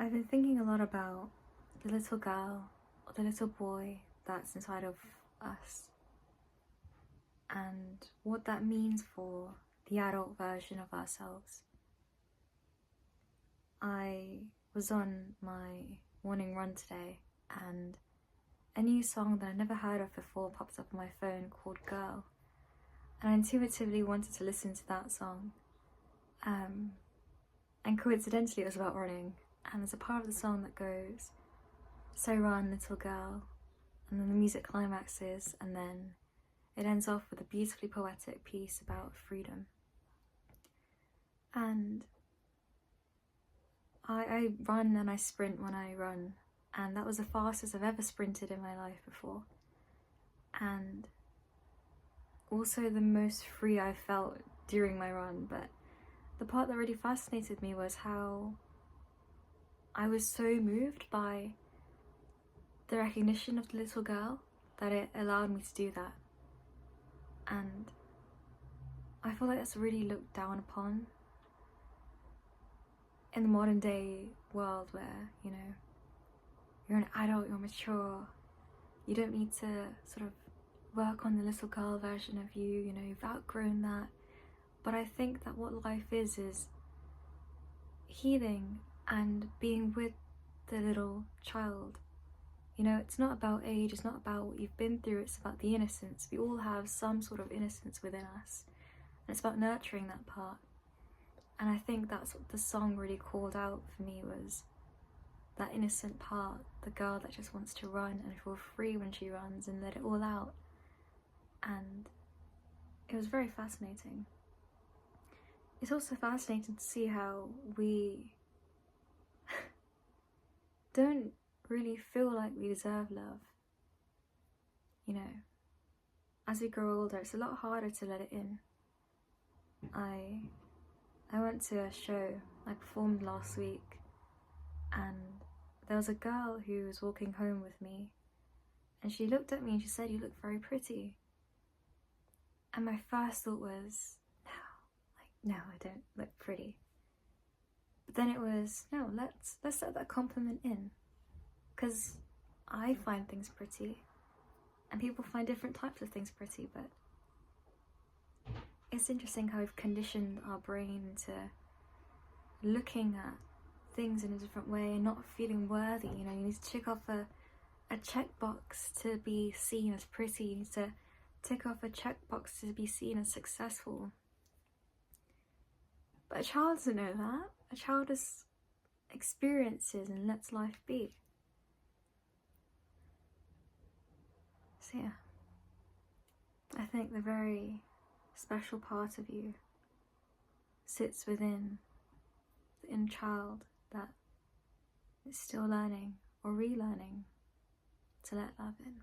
I've been thinking a lot about the little girl or the little boy that's inside of us and what that means for the adult version of ourselves. I was on my morning run today and a new song that I never heard of before popped up on my phone called Girl, and I intuitively wanted to listen to that song. And coincidentally it was about running, and there's a part of the song that goes, "So run, little girl," and then the music climaxes, and then it ends off with a beautifully poetic piece about freedom. And I run and I sprint when I run, and that was the fastest I've ever sprinted in my life before, and also the most free I felt during my run. But the part that really fascinated me was how I was so moved by the recognition of the little girl that it allowed me to do that. And I feel like that's really looked down upon in the modern day world where, you know, you're an adult, you're mature, you don't need to sort of work on the little girl version of you, you know, you've outgrown that. But I think that what life is healing and being with the little child. You know, it's not about age, it's not about what you've been through, it's about the innocence. We all have some sort of innocence within us, and it's about nurturing that part. And I think that's what the song really called out for me, was that innocent part, the girl that just wants to run and feel free when she runs and let it all out. And it was very fascinating. It's also fascinating to see how we don't really feel like we deserve love. You know, as we grow older, it's a lot harder to let it in. I went to a show I performed last week, and there was a girl who was walking home with me, and she looked at me and she said, "You look very pretty." And my first thought was, no, I don't look pretty. But then it was, no, let's let that compliment in, because I find things pretty and people find different types of things pretty. But it's interesting how we've conditioned our brain into looking at things in a different way and not feeling worthy. You know, you need to tick off a checkbox to be seen as pretty. You need to tick off a checkbox to be seen as successful. But a child doesn't know that. A child just experiences and lets life be. So yeah, I think the very special part of you sits within the inner child that is still learning or relearning to let love in.